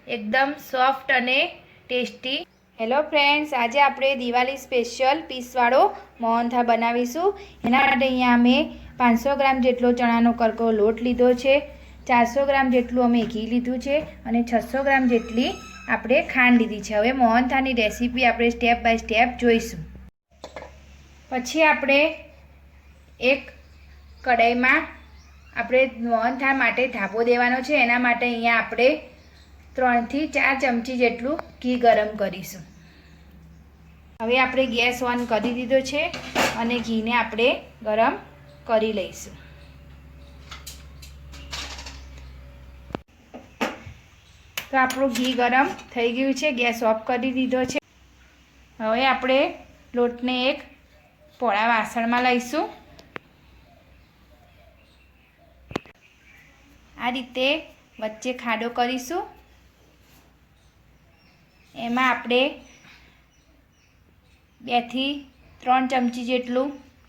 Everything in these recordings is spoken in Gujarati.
एकदम सॉफ्ट अने टेस्टी। हेलो फ्रेंड्स, आज आपणे दिवाली स्पेशल पीसवाळो मोहनथाळ बनावीशुं। एना माटे अहींया अमे 500 ग्राम जेटलो चणानो करको लोट लीधो छे, 400 ग्राम जेटલું अमे घी लीधुं छे अने 600 ग्राम जेटली आपणे खांड लीधी छे। हवे मोहनथाळनी रेसिपी आपणे स्टेप बाय स्टेप जोईशुं। पछी आपणे एक कढ़ाईमां આપણે મોહનથાળ માટે ધાબો દેવાનો છે। એના માટે અહીંયા આપણે 3 થી 4 ચમચી જેટલું ઘી ગરમ કરીશું। હવે આપણે ગેસ ઓન કરી દીધો છે અને ઘીને આપણે ગરમ કરી લઈશું। તો આપણું ઘી ગરમ થઈ ગયું છે, ગેસ ઓફ કરી દીધો છે। હવે આપણે લોટને એક પોળા વાસણમાં લઈશું। आ रीते वच्चे खाडो करीशुं। एमां आपणे 2 થી 3 चमची जेटलुं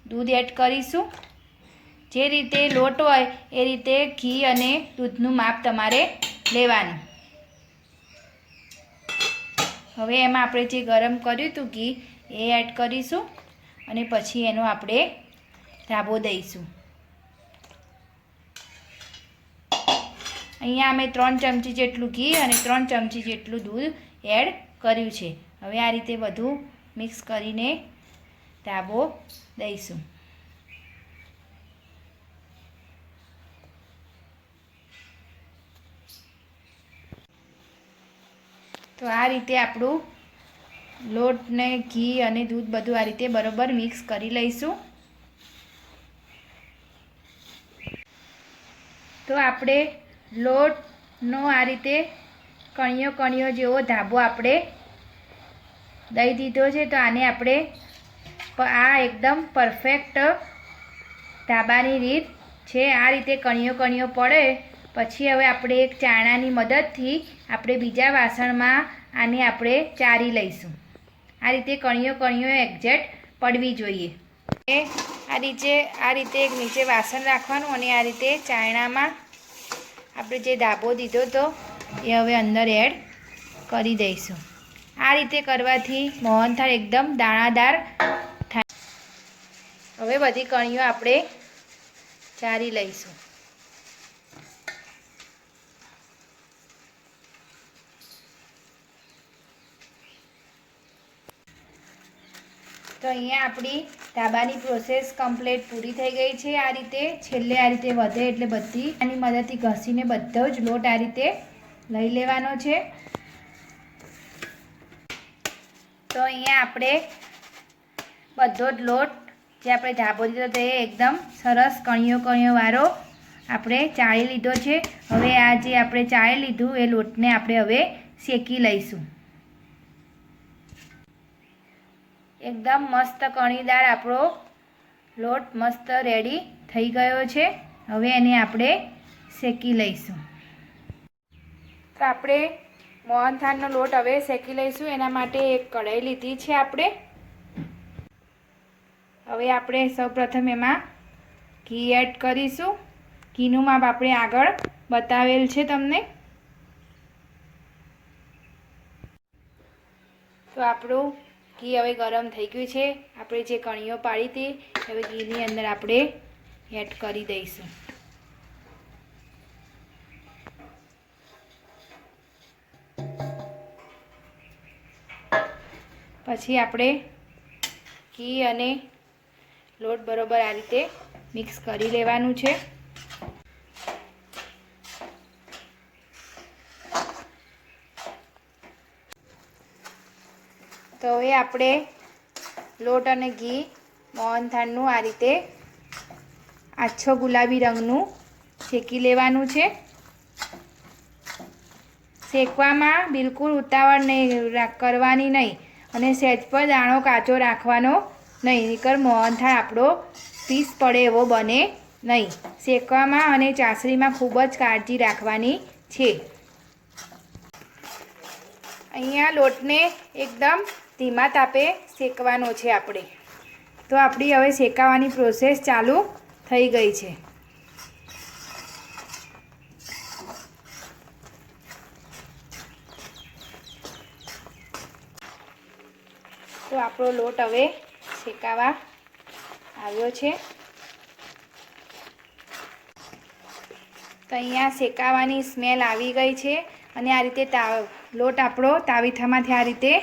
दूध एड करीशुं। जे रीते लोट होय ए रीते घी अने दूधनुं माप तमारे लेवानुं। हवे एमां आपणे जे गरम कर्युं हतुं घी ए एड करीशुं अने पछी एनो आपणे ढाबो दईशुं। अहींया अमे 3 चमची जेटलुं घी अने 3 चमची जेटलुं दूध एड कर्युं छे। हवे आ रीते बधुं मिक्स करीने ढाबो दईशुं। तो आ रीते आपणुं लोट ने घी अने दूध बधुं आ रीते बरोबर मिक्स करी लईशुं। तो आपणे लोटनो आ रीते कणियो कणियो जेवो ढाबो आपणे दई दीधो छे। तो आने आपणे आ एकदम परफेक्ट ढाबानी रीत छे। आ रीते कणियो कणियो पड़े पछी हवे आपणे एक चाणानी मददथी आपणे बीजा वासणमां आने आपणे चारी लईशुं। आ रीते कणियो कणियो एक्जेक्ट पड़वी जोईए। आ रीते एक नीचे वासण राखवानुं अने आ रीते चायणामां આપણે જે ધાબો દીધો તો એ હવે અંદર એડ કરી દઈશું। આ રીતે કરવાથી મોહનથાળ એકદમ દાણાદાર થાય। હવે બધી કણીઓ આપણે ચારી લઈશું। તો અહીંયા આપણી ધાબાની પ્રોસેસ કમ્પ્લીટ પૂરી થઈ ગઈ છે। આ રીતે છેલ્લે આ રીતે વધે એટલે બધી આની મદદથી ઘસીને બધો જ લોટ આ રીતે લઈ લેવાનો છે। તો અહીંયા આપણે બધો જ લોટ જે આપણે ધાબો દીધો તે એકદમ સરસ કણીઓ કણીઓ વાળો આપણે ચાળી લીધો છે। હવે આ જે આપણે ચાળી લીધું એ લોટને આપણે હવે શેકી લઈશું। एकदम मस्त कणीदार आपणो लोट मस्त रेडी थई गयो छे। हवे एने आपणे शेकी लईशुं। तो आपणे मोहनथाळनो लोट हवे शेकी लईशुं। एना माटे एक कढ़ाई लीधी छे आपणे। हवे आपणे सौप्रथम एमां घी एड करीशुं। घीनुं माप आपणे आगळ बतावेल छे तमने। तो आपणुं घी हवे गरम थई गयुं छे। आपणे जे कणीओ पाड़ी हती हवे घीनी अंदर आपणे एड करी दईशुं। पछी आपणे घी अने लोट बरोबर आ रीते मिक्स करी लेवानुं छे। तो हवे आपणे लोट अने घी मोहनथाळनुं आ रीते आछो गुलाबी रंगनुं शेकी लेवानुं छे। शेकवामां बिलकुल उतावळ नहीं करवानी नहीं अने सहेज पर दाणो काचो राखवानो नहीं, नहींतर मोहनथाळ आपणो पीस पड़े एवो बने नहीं। शेकवामां अने चासणीमां खूब ज काळजी राखवानी छे। अहींया लोटने एकदम धीमा तापे शेकवानो छे आपणे। तो आपणी हवे शेकावानी प्रोसेस चालू थई गई छे। તો આપણો લોટ હવે શેકાવા આવ્યો છે। તો અહીંયા શેકાવાની સ્મેલ આવી ગઈ છે અને આ રીતે લોટ આપણો તાવીથામાંથી આ રીતે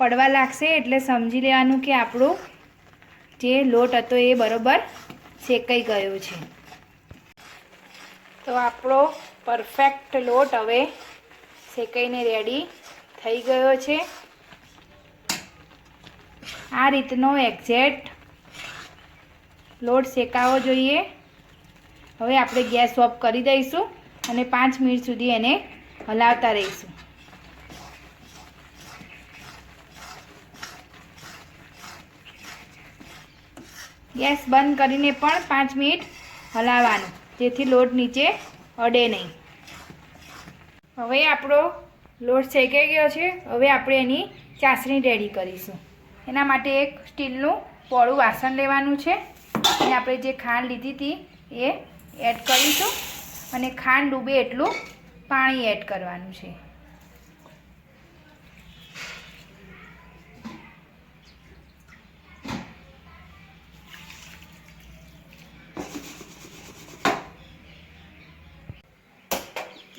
પડવા લાગશે એટલે સમજી લેવાનું કે આપણું જે લોટ હતો એ બરોબર શેકાઈ ગયો છે। તો આપણો પરફેક્ટ લોટ હવે શેકાઈને રેડી થઈ ગયો છે। આ રીતનો એક્ઝેક્ટ લોટ શેકાવો જોઈએ। હવે આપણે ગેસ ઓફ કરી દઈશું અને 5 મિનિટ સુધી એને હલાવતા રહીશું। ગેસ બંધ કરીને પણ 5 મિનિટ હલાવવાનું, જેથી લોટ નીચે અડે નહીં। હવે આપણો લોટ શેકાઈ ગયો છે। હવે આપણે એની ચાસણી રેડી કરીશું। એના માટે એક સ્ટીલનું પોળું વાસણ લેવાનું છે અને આપણે જે ખાંડ લીધી હતી એ એડ કરીશું અને ખાંડ ડૂબે એટલું પાણી એડ કરવાનું છે।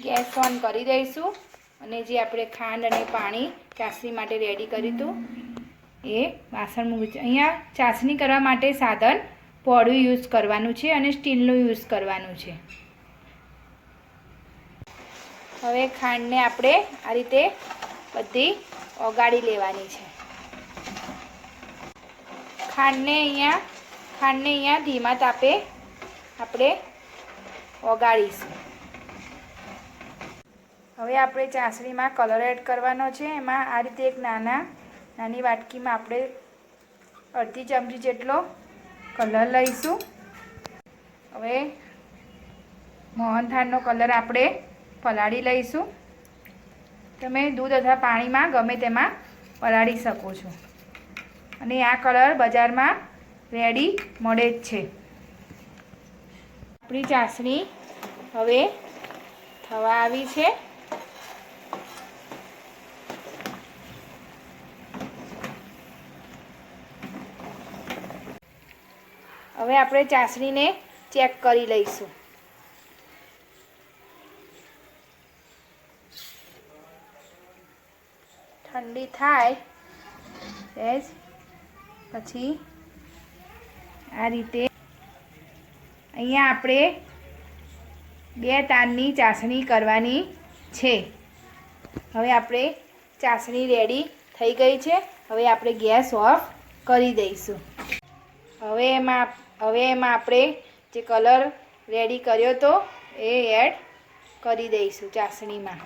ગેસ ઓન કરી દઈશું અને જે આપણે ખાંડ અને પાણી ચાસણી માટે રેડી કર્યું હતું એ વાસણ મૂકી। અહીંયા ચાસણી કરવા માટે સાધન પોળું યુઝ કરવાનું છે અને સ્ટીલનું યુઝ કરવાનું છે। હવે ખાંડને આપણે આ રીતે બધી ઓગાળી લેવાની છે। ખાંડને અહીંયા ધીમા તાપે આપણે ઓગાળીશું। હવે આપણે ચાસણીમાં કલર એડ કરવાનો છે। એમાં આ રીતે એક નાની વાટકીમાં આપણે અડધી ચમચી જેટલો કલર લઈશું। હવે મોહનથાળનો કલર આપણે પલાળી લઈશું। તમે દૂધ અથવા પાણીમાં ગમે તેમાં પલાળી શકો છો અને આ કલર બજારમાં રેડી મળે જ છે। આપણી ચાસણી હવે થવા આવી છે। હવે આપણે ચાસણીને ચેક કરી લઈશું। ઠંડી થાય સહેજ પછી આ રીતે અહીંયા આપણે 2 તારની ચાસણી કરવાની છે। હવે આપણે ચાસણી રેડી થઈ ગઈ છે। હવે આપણે ગેસ ઓફ કરી દઈશું। હવે એમાં આપણે જે કલર રેડી કર્યો હતો એ એડ કરી દઈશું ચાસણીમાં।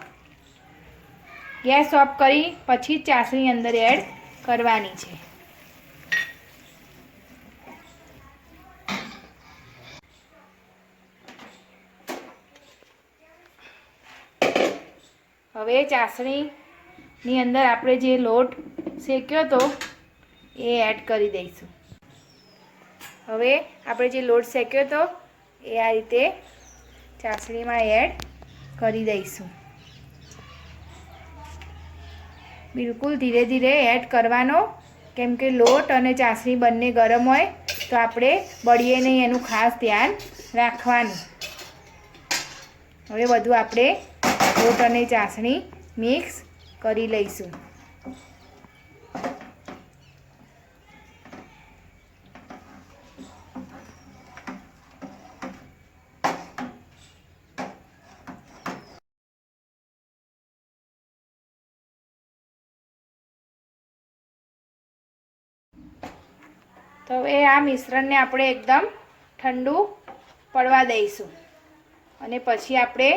ગેસ ઓફ કરી પછી ચાસણી અંદર એડ કરવાની છે। હવે ચાસણીની અંદર આપણે જે લોટ શેક્યો હતો એ એડ કરી દઈશું। હવે આપણે જે લોટ શેક્યો હતો એ આ રીતે ચાસણીમાં એડ કરી દઈશું। બિલકુલ ધીરે ધીરે એડ કરવાનો, કેમ કે લોટ અને ચાસણી બંને ગરમ હોય તો આપણે બળીએ નહીં, એનું ખાસ ધ્યાન રાખવાનું। હવે બધું આપણે લોટ અને ચાસણી મિક્સ કરી લઈશું। તો હવે આ મિશ્રણને આપણે એકદમ ઠંડુ પડવા દઈશું અને પછી આપણે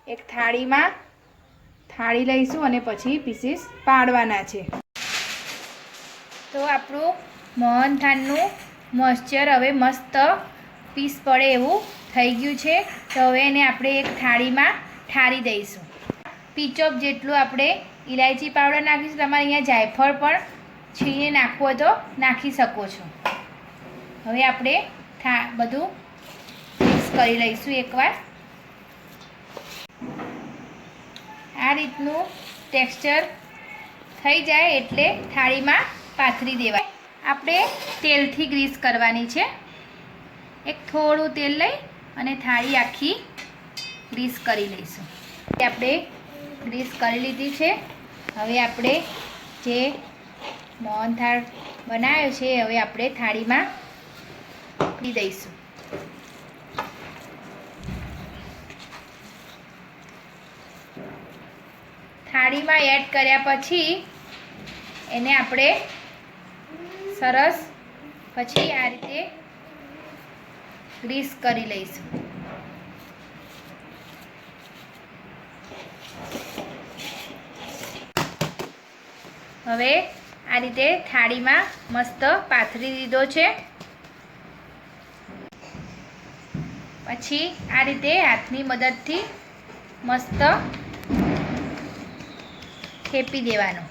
એક થાળી લઈશું અને પછી પીસીસ પાડવાના છે। તો આપણું મોહનથાળનું મોઇશ્ચર હવે મસ્ત પીસ પડે એવું થઈ ગયું છે। તો હવે એને આપણે એક થાળીમાં ઠારી દઈશું। પીચોપ જેટલું આપણે ઇલાયચી પાવડર નાખીશું। તમારે અહીંયા જાયફળ પણ છીણીને નાખવું હોય તો નાખી શકો છો। હવે આપણે બધું મિક્સ કરી લઈશું એકવાર। આ રીતનું ટેક્સચર થઈ જાય એટલે થાળીમાં પાથરી દેવાય. આપણે તેલથી ગ્રીસ કરવાની છે. એક થોડું તેલ લઈ અને થાળી આખી ગ્રીસ કરી લઈશું. આપણે ગ્રીસ કરી લીધી છે. હવે આપણે જે મોહનથાળ બનાવ્યો છે હવે આપણે થાળીમાં મૂકી દઈશું. થાળીમાં એડ કર્યા પછી એને આપણે સરસ પછી આ રીતે ગ્રીસ કરી લઈશું. હવે આ રીતે થાળીમાં મસ્ત પાથરી દીધો છે. પછી આ રીતે હાથની મદદથી મસ્ત થેપી દેવાનો.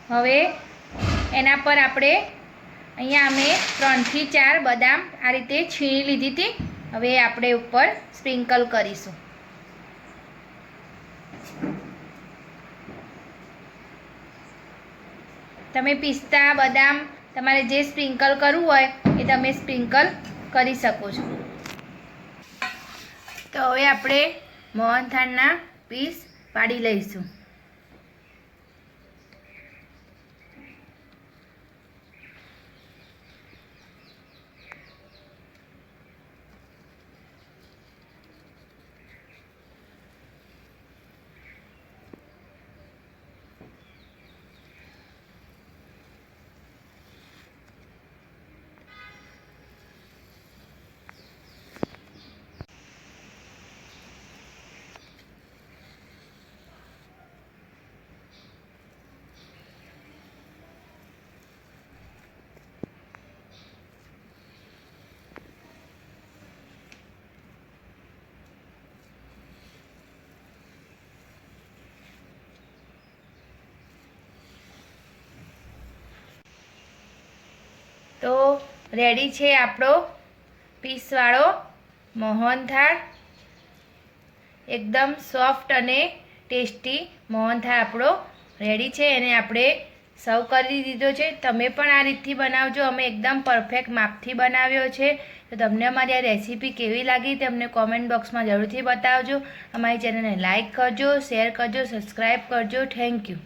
હવે એના પર આપણે અહીંયા અમે 3 થી 4 બદામ આ રીતે છીણી લીધી હતી. હવે આપણે ઉપર સ્પ્રિંકલ કરીશું. તમે પિસ્તા બદામ તમારે જે સ્પ્રિંકલ કરવું હોય એ તમે સ્પ્રિંકલ કરી શકો છો. તો હવે આપણે મોહનથાળના પીસ પાડી લઈશું. તો રેડી છે આપણો પીસવાળો મોહનથાળ. એકદમ સોફ્ટ અને ટેસ્ટી મોહનથાળ આપણો રેડી છે. એને આપણે સર્વ કરી દીધો છે. તમે પણ આ રીતથી બનાવજો. અમે એકદમ પરફેક્ટ માપથી બનાવ્યો છે. તો તમને અમારી આ રેસીપી કેવી લાગી તમને કોમેન્ટ બોક્સમાં જરૂરથી બતાવજો. અમારી ચેનલને લાઈક કરજો, શેર કરજો, સબસ્ક્રાઈબ કરજો. Thank you.